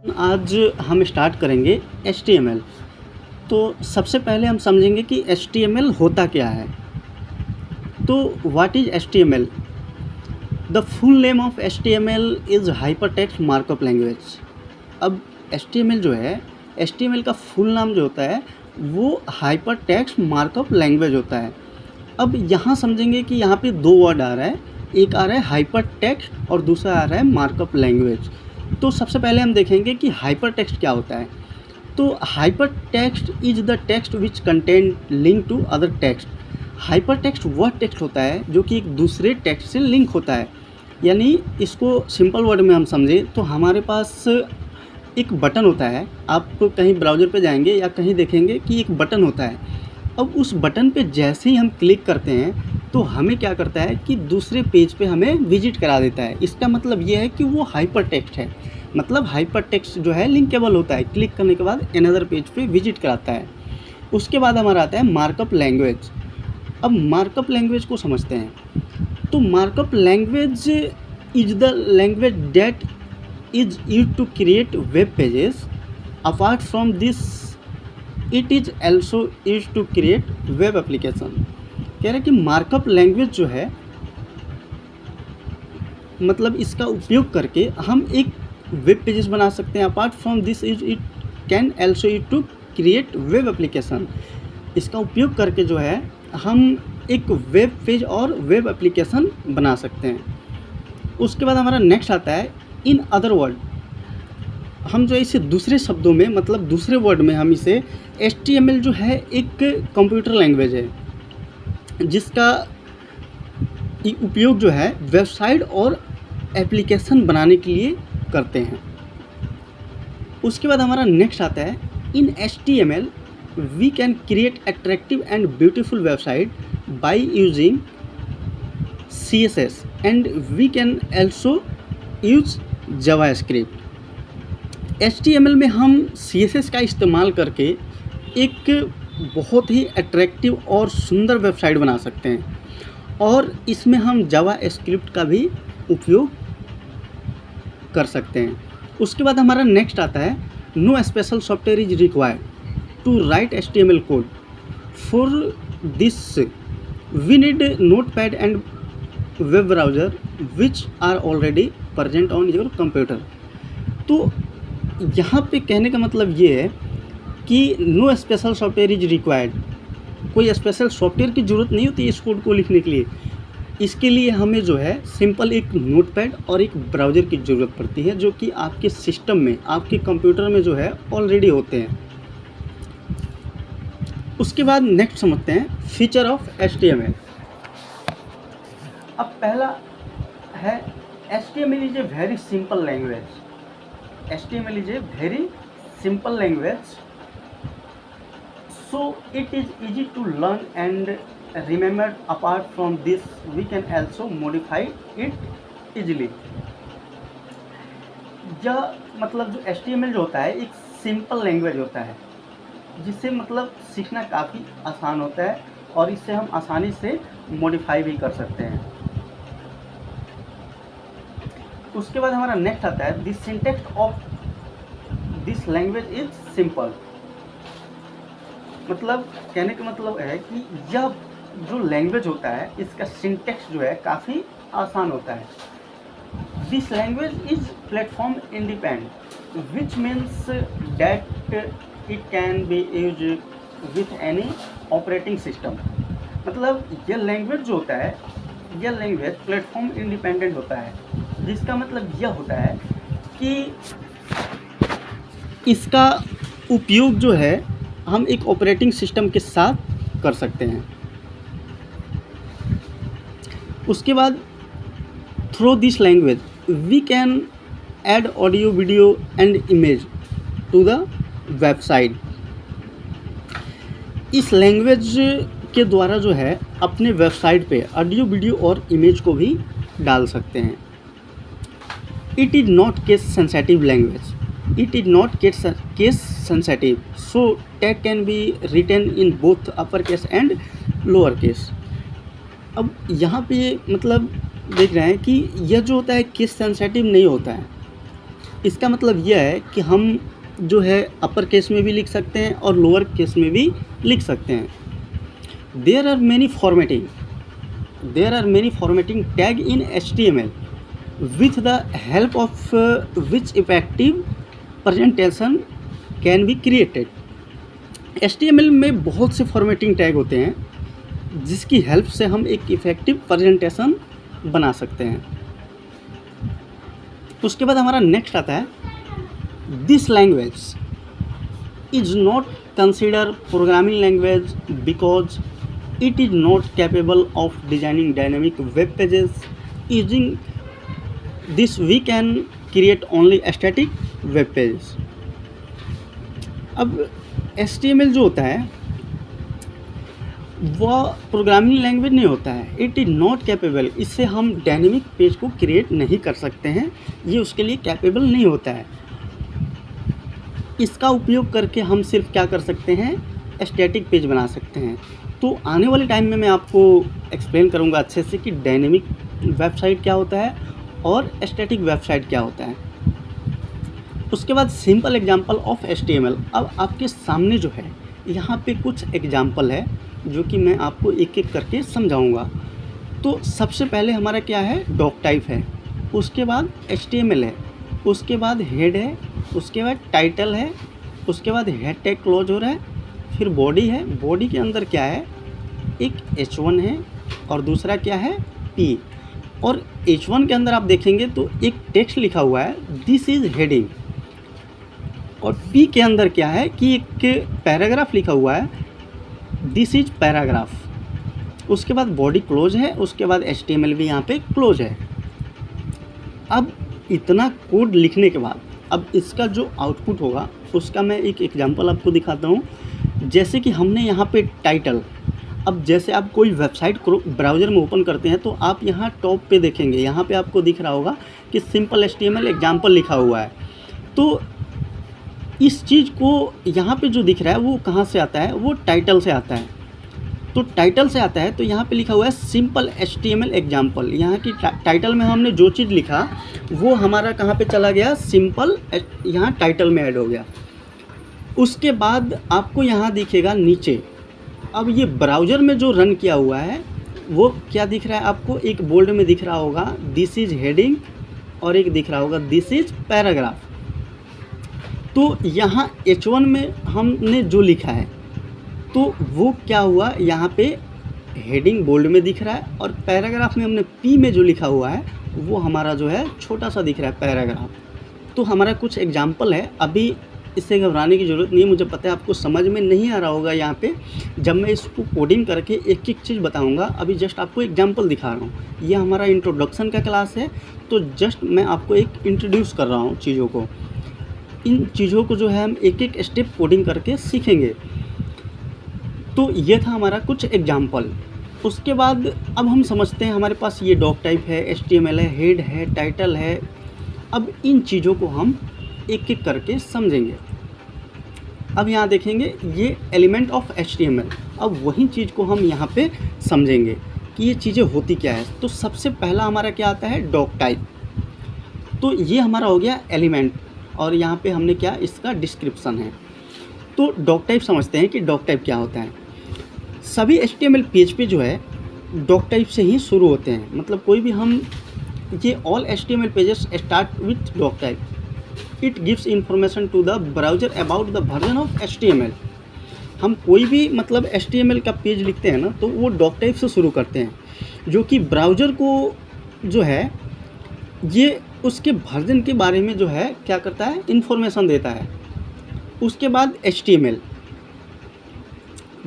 आज हम स्टार्ट करेंगे HTML। तो सबसे पहले हम समझेंगे कि HTML होता क्या है। तो what is HTML? The full name of HTML is hypertext markup language. अब HTML जो है, HTML का फुल नाम जो होता है वो हाइपरटेक्स्ट मार्कअप लैंग्वेज होता है। अब यहाँ समझेंगे कि यहाँ पे दो वर्ड आ रहा है, एक आ रहा है हाइपरटेक्स्ट और दूसरा आ रहा है मार्कअप लैंग्वेज। तो सबसे पहले हम देखेंगे कि हाइपरटेक्स्ट क्या होता है। तो hypertext is the text which contain link to other text. Hypertext वह टेक्स्ट होता है जो कि एक दूसरे टेक्स्ट से लिंक होता है। यानी इसको सिंपल वर्ड में हम समझें तो हमारे पास एक बटन होता है। आप कहीं ब्राउज़र पे जाएंगे या कहीं देखेंगे कि एक बटन होता है। अब उस बटन पे जैसे ही हम क्लिक करते हैं तो हमें क्या करता है कि दूसरे पेज पे हमें विजिट करा देता है। इसका मतलब ये है कि वो हाइपर टेक्स्ट है। मतलब हाइपर टेक्स्ट जो है लिंकेबल होता है, क्लिक करने के बाद अनदर पेज पे विजिट कराता है। उसके बाद हमारा आता है मार्कअप लैंग्वेज। अब मार्कअप लैंग्वेज को समझते हैं। तो markup language is the language that is used to create web pages. Apart from this it is also use to create web application. कह रहे हैं कि मार्कअप लैंग्वेज जो है मतलब इसका उपयोग करके हम एक वेब पेजेस बना सकते हैं। Apart from this is it can also use to create web application. इसका उपयोग करके जो है हम एक वेब पेज और वेब एप्लीकेशन बना सकते हैं। उसके बाद हमारा नेक्स्ट आता है इन अदर वर्ड। हम जो इसे दूसरे शब्दों में मतलब दूसरे वर्ड में हम इसे HTML जो है एक कंप्यूटर लैंग्वेज है जिसका उपयोग जो है वेबसाइट और एप्लीकेशन बनाने के लिए करते हैं। उसके बाद हमारा नेक्स्ट आता है in HTML we can create attractive and beautiful website by using CSS and we can also use JavaScript. HTML में हम CSS का इस्तेमाल करके एक बहुत ही अट्रैक्टिव और सुंदर वेबसाइट बना सकते हैं और इसमें हम जावास्क्रिप्ट का भी उपयोग कर सकते हैं। उसके बाद हमारा नेक्स्ट आता है no special software is required to write HTML code. For this we need notepad and web browser which are already present on your computer. तो यहाँ पे कहने का मतलब ये है कि no special software is required. कोई स्पेशल सॉफ्टवेयर की ज़रूरत नहीं होती इस कोड को लिखने के लिए। इसके लिए हमें जो है सिंपल एक नोटपैड और एक ब्राउज़र की ज़रूरत पड़ती है जो कि आपके सिस्टम में आपके कंप्यूटर में जो है ऑलरेडी होते हैं। उसके बाद नेक्स्ट समझते हैं फीचर ऑफ HTML। अब पहला है HTML is a very simple language. HTML is a very simple language, so it is easy to learn and remember. Apart from this, we can also modify it easily. यह मतलब जो HTML जो होता है एक सिंपल लैंग्वेज होता है जिससे मतलब सीखना काफ़ी आसान होता है और इससे हम आसानी से मॉडिफाई भी कर सकते हैं। उसके बाद हमारा नेक्स्ट आता है this syntax of this language is simple. मतलब कहने का मतलब है कि यह जो लैंग्वेज होता है इसका सिंटैक्स जो है काफ़ी आसान होता है। This language is platform independent which means that it can B use with any operating system. मतलब यह लैंग्वेज जो होता है यह लैंग्वेज प्लेटफॉर्म इंडिपेंडेंट होता है जिसका मतलब यह होता है कि इसका उपयोग जो है हम एक ऑपरेटिंग सिस्टम के साथ कर सकते हैं। उसके बाद through this language we can add audio video and image to the website. इस लैंग्वेज के द्वारा जो है अपने वेबसाइट पे ऑडियो वीडियो और इमेज को भी डाल सकते हैं। It is not case sensitive language. It is not case sensitive. So tag can be written in both uppercase and lowercase. अब यहाँ पे मतलब देख रहे हैं कि यह जो होता है केस सेंसिटिव नहीं होता है। इसका मतलब यह है कि हम जो है अपर केस में भी लिख सकते हैं और लोअर केस में भी लिख सकते हैं। There are many formatting tag in HTML with the help of which effective presentation can be created। HTML में बहुत से फॉर्मेटिंग टैग होते हैं जिसकी हेल्प से हम एक इफ़ेक्टिव प्रेजेंटेशन बना सकते हैं। उसके बाद हमारा नेक्स्ट आता है, this language is not consider programming language because it is not capable of designing dynamic web pages. Using this we can create only static web pages. अब HTML जो होता है वह प्रोग्रामिंग लैंग्वेज नहीं होता है। इट इज़ नॉट कैपेबल, इससे हम डायनेमिक पेज को क्रिएट नहीं कर सकते हैं, ये उसके लिए कैपेबल नहीं होता है। इसका उपयोग करके हम सिर्फ क्या कर सकते हैं, स्टैटिक पेज बना सकते हैं। तो आने वाले टाइम में मैं आपको एक्सप्लेन करूँगा अच्छे से कि डायनेमिक वेबसाइट क्या होता है और स्टैटिक वेबसाइट क्या होता है। उसके बाद सिंपल एग्जांपल ऑफ HTML। अब आपके सामने जो है यहाँ पे कुछ एग्जांपल है जो कि मैं आपको एक एक करके समझाऊंगा। तो सबसे पहले हमारा क्या है, डॉक टाइप है, उसके बाद HTML है, उसके बाद हेड है, उसके बाद टाइटल है, उसके बाद हेड टैग क्लोज हो रहा है, फिर बॉडी है। बॉडी के अंदर क्या है, एक H1 है और दूसरा क्या है, P। और H1 के अंदर आप देखेंगे तो एक टेक्स्ट लिखा हुआ है, दिस इज़ हेडिंग। और P के अंदर क्या है कि एक पैराग्राफ लिखा हुआ है, दिस इज पैराग्राफ। उसके बाद बॉडी क्लोज है, उसके बाद HTML भी यहाँ पे क्लोज है। अब इतना कोड लिखने के बाद अब इसका जो आउटपुट होगा उसका मैं एक एग्जांपल आपको दिखाता हूँ। जैसे कि हमने यहाँ पे टाइटल, अब जैसे आप कोई वेबसाइट ब्राउज़र में ओपन करते हैं तो आप यहाँ टॉप पे देखेंगे, यहाँ पे आपको दिख रहा होगा कि सिंपल HTML एग्जाम्पल लिखा हुआ है। तो इस चीज़ को यहाँ पे जो दिख रहा है वो कहाँ से आता है, वो टाइटल से आता है। तो टाइटल से आता है तो यहाँ पे लिखा हुआ है सिंपल HTML एग्जाम्पल। यहाँ की टाइटल में हमने जो चीज़ लिखा वो हमारा कहाँ पे चला गया, सिंपल, यहाँ टाइटल में ऐड हो गया। उसके बाद आपको यहाँ दिखेगा नीचे, अब ये ब्राउज़र में जो रन किया हुआ है वो क्या दिख रहा है आपको, एक बोल्ड में दिख रहा होगा दिस इज़ हेडिंग और एक दिख रहा होगा दिस इज़ पैराग्राफ। तो यहाँ H1 में हमने जो लिखा है तो वो क्या हुआ, यहाँ पे हेडिंग बोल्ड में दिख रहा है और पैराग्राफ में हमने P में जो लिखा हुआ है वो हमारा जो है छोटा सा दिख रहा है पैराग्राफ। तो हमारा कुछ एग्जाम्पल है, अभी इससे घबराने की ज़रूरत नहीं है। मुझे पता है आपको समझ में नहीं आ रहा होगा यहाँ पे, जब मैं इसको कोडिंग करके एक एक चीज़ बताऊँगा। अभी जस्ट आपको एग्जाम्पल दिखा रहा हूँ, ये हमारा इंट्रोडक्शन का क्लास है, तो जस्ट मैं आपको एक इंट्रोड्यूस कर रहा हूँ चीज़ों को। इन चीज़ों को जो है हम एक एक स्टेप कोडिंग करके सीखेंगे। तो ये था हमारा कुछ एग्जाम्पल। उसके बाद अब हम समझते हैं, हमारे पास ये डॉक टाइप है, HTML है, हेड है, टाइटल है। अब इन चीज़ों को हम एक एक करके समझेंगे। अब यहाँ देखेंगे ये एलिमेंट ऑफ HTML। अब वही चीज़ को हम यहाँ पे समझेंगे कि ये चीज़ें होती क्या है। तो सबसे पहला हमारा क्या आता है, डॉक टाइप। तो ये हमारा हो गया एलिमेंट और यहाँ पे हमने क्या, इसका डिस्क्रिप्शन है। तो डॉक टाइप समझते हैं कि डॉक टाइप क्या होता है। सभी HTML पेज पे जो है डॉक टाइप से ही शुरू होते हैं, मतलब कोई भी हम, ये all HTML pages start with doc type. It gives information to the browser about the version of HTML। हम कोई भी मतलब HTML का पेज लिखते हैं ना तो वो डॉक टाइप से शुरू करते हैं, जो कि ब्राउज़र को जो है ये उसके वर्जन के बारे में जो है क्या करता है, इन्फॉर्मेशन देता है। उसके बाद HTML,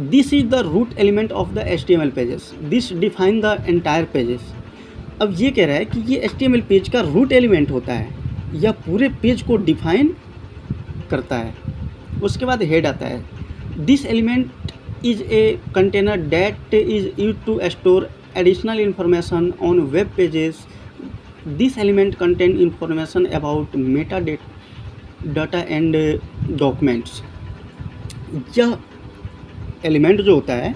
this is the root element of the HTML pages, this define the entire pages. अब ये कह रहा है कि ये HTML पेज का रूट एलिमेंट होता है या पूरे पेज को डिफाइन करता है। उसके बाद हेड आता है, this element is a container that is used to store additional information on web pages. This element contain information about meta data and documents. यह एलिमेंट जो होता है,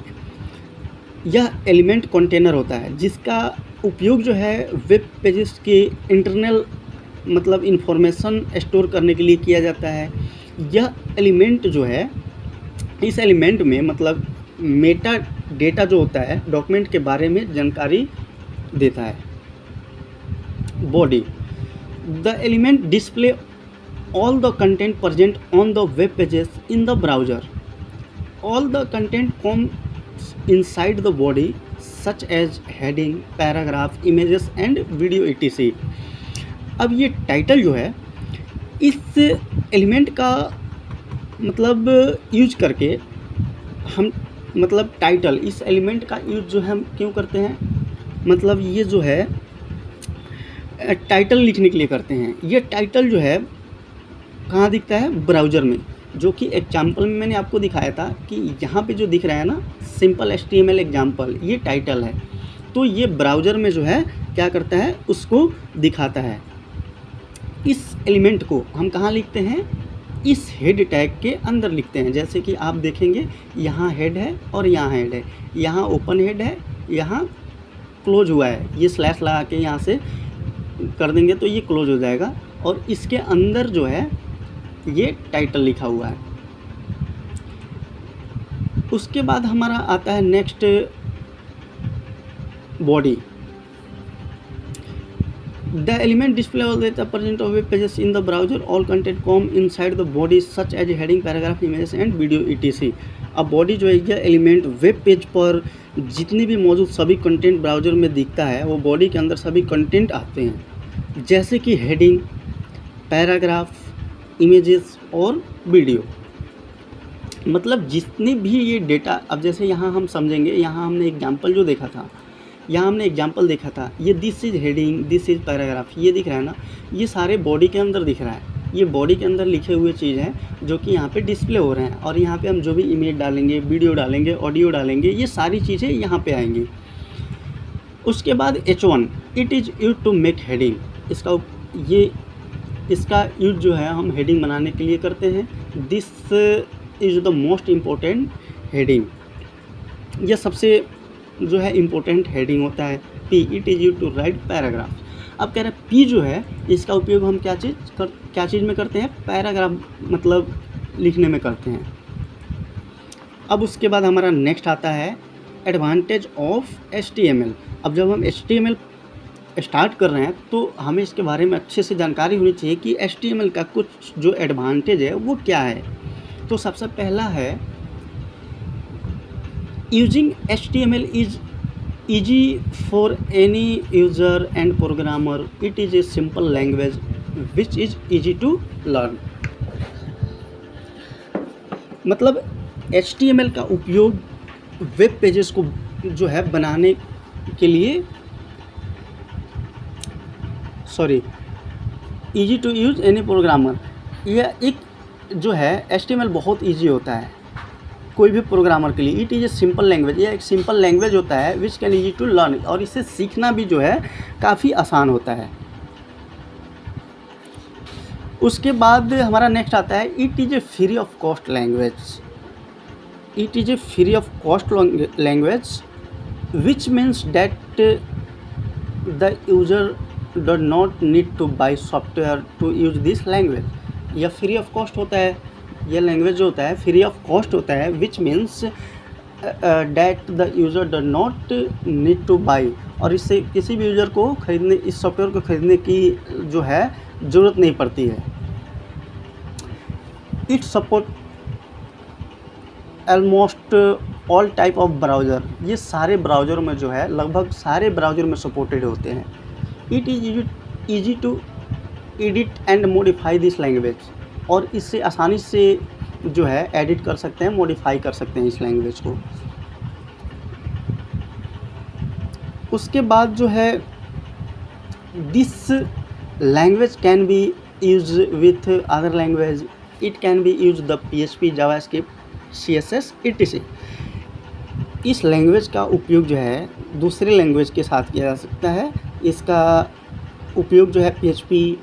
यह एलिमेंट कंटेनर होता है जिसका उपयोग जो है वेब पेजेस के इंटरनल मतलब इंफॉर्मेशन स्टोर करने के लिए किया जाता है। यह एलिमेंट जो है, इस एलिमेंट में मतलब मेटा डेटा जो होता है डॉक्यूमेंट के बारे में जानकारी देता है। Body, the element display all the content present on the web pages in the browser. All the content comes inside the body such as heading, paragraph, images and video etc. अब ये title जो है, इस element का मतलब use करके हम मतलब टाइटल, इस एलिमेंट का यूज जो है हम क्यों करते हैं, मतलब ये जो है टाइटल लिखने के लिए करते हैं। ये टाइटल जो है कहाँ दिखता है, ब्राउज़र में, जो कि एग्जाम्पल में मैंने आपको दिखाया था कि यहाँ पे जो दिख रहा है ना सिंपल HTML एग्जाम्पल, ये टाइटल है। तो ये ब्राउज़र में जो है क्या करता है, उसको दिखाता है। इस एलिमेंट को हम कहाँ लिखते हैं, इस हेड टैग के अंदर लिखते हैं। जैसे कि आप देखेंगे यहाँ हेड है और यहाँ हेड है, यहाँ ओपन हेड है, यहाँ क्लोज हुआ है, ये स्लैश लगा के यहाँ से कर देंगे तो ये क्लोज हो जाएगा, और इसके अंदर जो है ये टाइटल लिखा हुआ है। उसके बाद हमारा आता है next body. The element display all data present on web pages in the browser, all content come inside the body such as heading, paragraph, images and video etc. अब बॉडी जो है यह एलिमेंट वेब पेज पर जितनी भी मौजूद सभी content browser में दिखता है वो बॉडी के अंदर सभी कंटेंट आते हैं, जैसे कि हेडिंग, पैराग्राफ, इमेजेस और वीडियो। मतलब जितने भी ये डेटा, अब जैसे यहाँ हम समझेंगे, यहाँ हमने एग्जांपल जो देखा था, यहाँ हमने एग्जांपल देखा था, ये this is heading, this is paragraph, ये दिख रहा है ना, ये सारे बॉडी के अंदर दिख रहा है। ये बॉडी के अंदर लिखे हुए चीज़ हैं जो कि यहाँ पे डिस्प्ले हो रहे हैं, और यहाँ पे हम जो भी इमेज डालेंगे, वीडियो डालेंगे, ऑडियो डालेंगे, ये सारी चीज़ें यहाँ पे आएंगी। उसके बाद H1, it is use to make heading. इसका यूज जो है हम हेडिंग बनाने के लिए करते हैं। This is the most important heading, यह सबसे जो है इम्पोर्टेंट हेडिंग होता है। P, it is use to write paragraph. अब कह रहे हैं P जो है इसका उपयोग हम क्या चीज़ में करते हैं, पैराग्राफ मतलब लिखने में करते हैं। अब उसके बाद हमारा नेक्स्ट आता है एडवांटेज ऑफ HTML। अब जब हम HTML स्टार्ट कर रहे हैं तो हमें इसके बारे में अच्छे से जानकारी होनी चाहिए कि HTML का कुछ जो एडवांटेज है वो क्या है। तो सबसे पहला है, using HTML is easy for any user and programmer. It is a simple language which is easy to learn. मतलब HTML का उपयोग वेब पेजेस को जो है बनाने के लिए, easy to use any programmer, यह एक जो है HTML बहुत ईजी होता है कोई भी प्रोग्रामर के लिए। It is a simple language, यह एक सिंपल लैंग्वेज होता है which can easy to learn, और इसे सीखना भी जो है काफ़ी आसान होता है। उसके बाद हमारा नेक्स्ट आता है it is a free of cost language. It is a free of cost language which means that the user does not need to buy software to use this language. यह फ्री ऑफ कॉस्ट होता है, यह language जो होता है free of cost होता है, which means that the user does not need to by, और इससे किसी भी यूज़र को खरीदने, इस सॉफ्टवेयर को खरीदने की जो है ज़रूरत नहीं पड़ती है। It support almost all type of browser, ये सारे ब्राउज़र में जो है लगभग सारे ब्राउज़र में सपोर्टेड होते हैं। It is easy to edit and modify this language, और इससे आसानी से जो है एडिट कर सकते हैं, मॉडिफाई कर सकते हैं इस लैंग्वेज को। उसके बाद जो है this language can be use with other language, it can B use the PHP, JavaScript, CSS etc. इस लैंग्वेज का उपयोग जो है दूसरे लैंग्वेज के साथ किया जा सकता है। इसका उपयोग जो है PHP,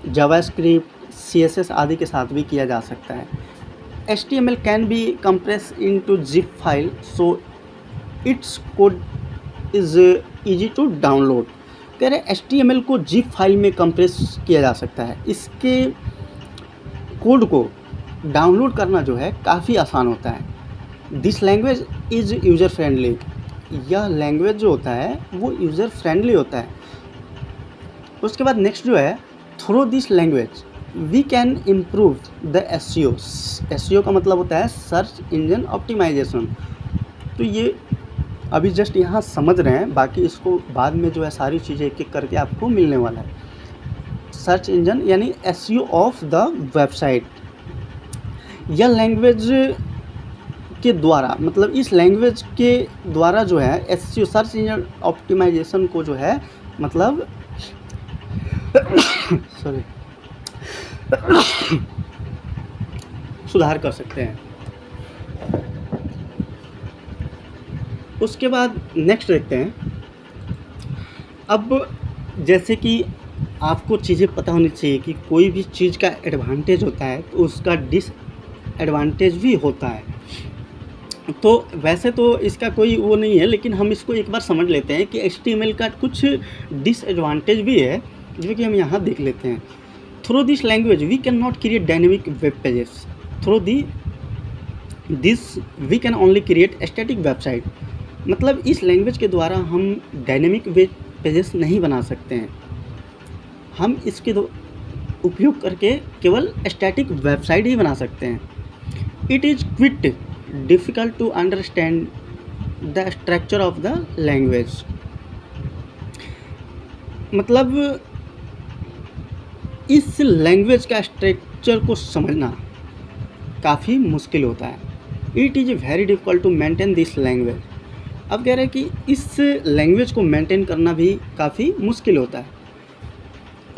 जावास्क्रिप्ट, CSS आदि के साथ भी किया जा सकता है। HTML can be compress into zip file, so its code is easy to download. कह रहे हैं HTML को जिप फाइल में कंप्रेस किया जा सकता है। इसके कोड को डाउनलोड करना जो है काफ़ी आसान होता है। This language is user friendly. यह लैंग्वेज जो होता है वो यूज़र फ्रेंडली होता है। उसके बाद नेक्स्ट जो है, through this language we can improve the SEO। SEO का मतलब होता है सर्च इंजन ऑप्टिमाइजेशन। तो ये अभी जस्ट यहाँ समझ रहे हैं, बाकी इसको बाद में जो है सारी चीज़ें एक एक करके आपको मिलने वाला है। सर्च इंजन यानी SEO ऑफ द वेबसाइट। यह लैंग्वेज के द्वारा, मतलब इस लैंग्वेज के द्वारा जो है SEO सर्च इंजन ऑप्टिमाइजेशन को जो है मतलब सॉरी सुधार कर सकते हैं। उसके बाद नेक्स्ट देखते हैं। अब जैसे कि आपको चीज़ें पता होनी चाहिए कि कोई भी चीज़ का एडवांटेज होता है तो उसका डिसएडवांटेज भी होता है। तो वैसे तो इसका कोई वो नहीं है, लेकिन हम इसको एक बार समझ लेते हैं कि HTML का कुछ डिसएडवांटेज भी है, जो कि हम यहाँ देख लेते हैं। Through this language we can not create dynamic web pages. Through this we can only create static website. मतलब इस लैंग्वेज के द्वारा हम डायनेमिक वेब पेजेस नहीं बना सकते हैं। हम इसके उपयोग करके केवल स्टैटिक वेबसाइट ही बना सकते हैं। It is quite difficult to understand the structure of the language. मतलब इस लैंग्वेज का स्ट्रक्चर को समझना काफ़ी मुश्किल होता है। It is very difficult to maintain this language. अब कह रहे हैं कि इस लैंग्वेज को मेंटेन करना भी काफ़ी मुश्किल होता है।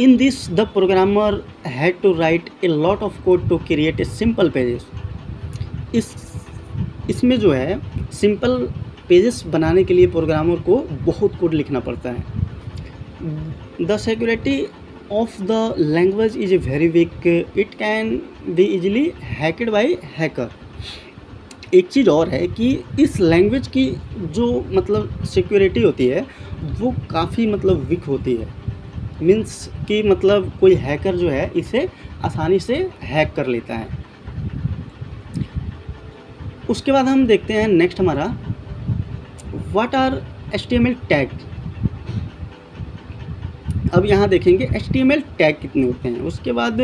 In this the programmer had to write a lot of code to create a simple pages. इसमें जो है सिंपल पेजेस बनाने के लिए प्रोग्रामर को बहुत कोड लिखना पड़ता है। The security of the language is very weak. It can be easily hacked by hacker. एक चीज़ और है कि इस लैंग्वेज की जो मतलब सिक्योरिटी होती है वो काफ़ी मतलब वीक होती है। मीन्स कि मतलब कोई हैकर जो है इसे आसानी से हैक कर लेता है। उसके बाद हम देखते हैं नेक्स्ट हमारा व्हाट आर HTML टैग। अब यहाँ देखेंगे HTML टैग कितने होते हैं। उसके बाद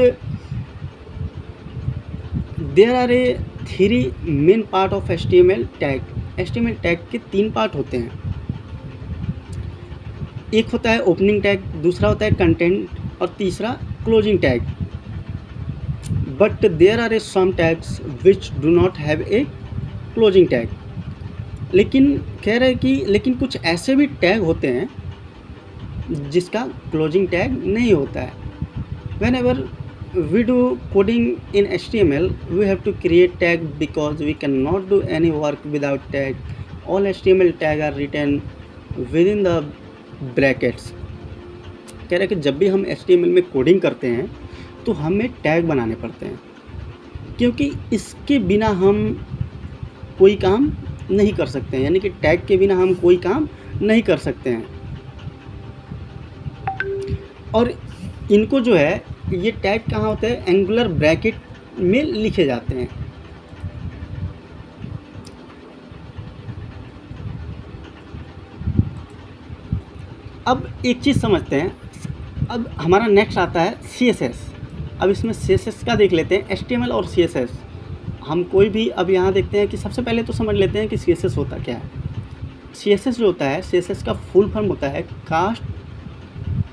there are a 3 main part of HTML tag. HTML tag के 3 पार्ट होते हैं। एक होता है ओपनिंग टैग, दूसरा होता है कंटेंट और तीसरा closing tag. But there are a some tags which do not have a closing tag. लेकिन कह रहे हैं कि लेकिन कुछ ऐसे भी टैग होते हैं जिसका क्लोजिंग टैग नहीं होता है। When ever we do coding in HTML we have to create tag because we cannot do any work without tag. All HTML tag are written within the brackets. कह रहे हैं कि जब भी हम HTML में कोडिंग करते हैं तो हमें टैग बनाने पड़ते हैं, क्योंकि इसके बिना हम कोई काम नहीं कर सकते हैं। यानी कि टैग के बिना हम कोई काम नहीं कर सकते हैं। और इनको जो है ये टैग कहाँ होते हैं, एंगुलर ब्रैकेट में लिखे जाते हैं। अब एक चीज़ समझते हैं। अब हमारा नेक्स्ट आता है CSS। अब इसमें CSS का देख लेते हैं। HTML और CSS हम कोई भी अब यहाँ देखते हैं कि सबसे पहले तो समझ लेते हैं कि CSS होता क्या है। CSS जो होता है, CSS का फुल फॉर्म होता है कास्ट।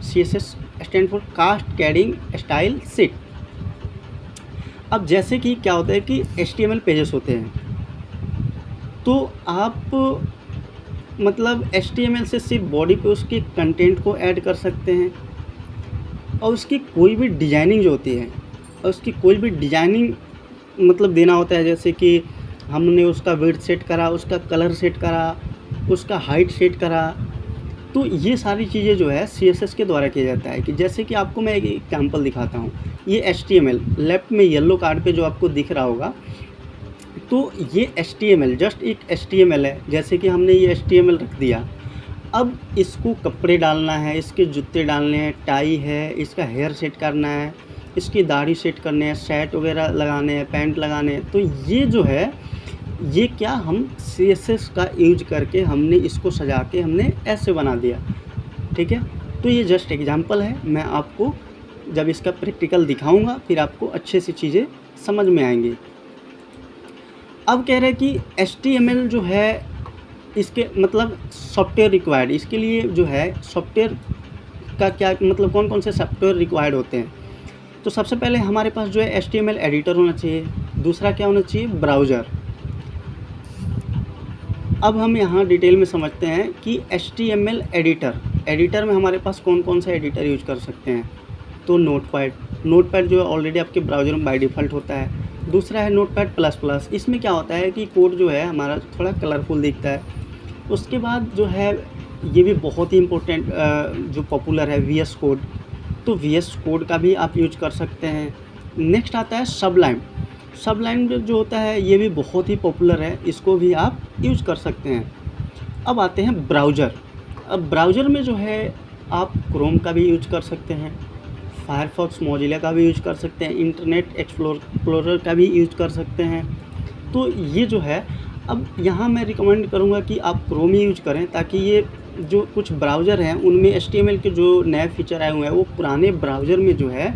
CSS stand for cascading style sheet. अब जैसे कि क्या होता है कि HTML पेजेस होते हैं, तो आप मतलब HTML से सिर्फ बॉडी पे उसके कंटेंट को ऐड कर सकते हैं और उसकी कोई भी डिजाइनिंग जो होती है और उसकी कोई भी डिजाइनिंग मतलब देना होता है। जैसे कि हमने उसका विड्थ सेट करा, उसका कलर सेट करा, उसका हाइट सेट करा, तो ये सारी चीज़ें जो है CSS के द्वारा किया जाता है। कि जैसे कि आपको मैं एक एग्जांपल दिखाता हूँ। ये HTML लेफ्ट में येलो कार्ड पे जो आपको दिख रहा होगा, तो ये HTML जस्ट एक HTML है। जैसे कि हमने ये HTML रख दिया। अब इसको कपड़े डालना है, इसके जूते डालने हैं, टाई है, इसका हेयर सेट करना है, इसकी दाढ़ी सेट करने हैं, सेट वगैरह लगाने हैं, पैंट लगाने हैं। तो ये जो है, ये क्या हम CSS का यूज करके हमने इसको सजा के हमने ऐसे बना दिया, ठीक है। तो ये जस्ट एग्जांपल है, मैं आपको जब इसका प्रैक्टिकल दिखाऊंगा फिर आपको अच्छे से चीज़ें समझ में आएंगी। अब कह रहे हैं कि HTML जो है इसके मतलब सॉफ्टवेयर रिक्वायर्ड, इसके लिए जो है सॉफ्टवेयर का क्या मतलब कौन कौन से सॉफ्टवेयर रिक्वायर्ड होते हैं। तो सबसे पहले हमारे पास जो है HTML एडिटर होना चाहिए, दूसरा क्या होना चाहिए, ब्राउज़र। अब हम यहाँ डिटेल में समझते हैं कि HTML एडिटर में हमारे पास कौन कौन सा एडिटर यूज कर सकते हैं। तो नोटपैड जो है ऑलरेडी आपके ब्राउज़र में बाय डिफ़ॉल्ट होता है। दूसरा है नोटपैड प्लस प्लस, इसमें क्या होता है कि कोड जो है हमारा थोड़ा कलरफुल दिखता है। उसके बाद जो है ये भी बहुत ही इम्पोर्टेंट जो पॉपुलर है VS कोड, तो VS कोड का भी आप यूज कर सकते हैं। नेक्स्ट आता है सबलाइम जो होता है ये भी बहुत ही पॉपुलर है, इसको भी आप यूज कर सकते हैं। अब आते हैं ब्राउज़र। अब ब्राउज़र में जो है आप क्रोम का भी यूज कर सकते हैं, फायरफॉक्स मोजिला का भी यूज कर सकते हैं, इंटरनेट एक्सप्लोरर का भी यूज कर सकते हैं। तो ये जो है, अब यहाँ मैं रिकमेंड करूँगा कि आप क्रोम ही यूज करें, ताकि ये जो कुछ ब्राउज़र हैं उनमें HTML के जो नए फीचर आए हुए हैं वो पुराने ब्राउज़र में जो है,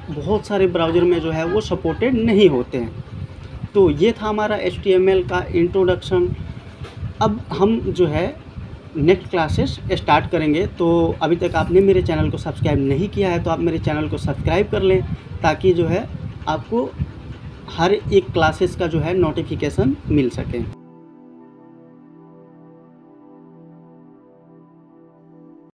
बहुत सारे ब्राउज़र में जो है वो सपोर्टेड नहीं होते हैं। तो ये था हमारा HTML का इंट्रोडक्शन। अब हम जो है नेक्स्ट क्लासेस स्टार्ट करेंगे। तो अभी तक आपने मेरे चैनल को सब्सक्राइब नहीं किया है तो आप मेरे चैनल को सब्सक्राइब कर लें, ताकि जो है आपको हर एक क्लासेस का जो है नोटिफिकेशन मिल सके।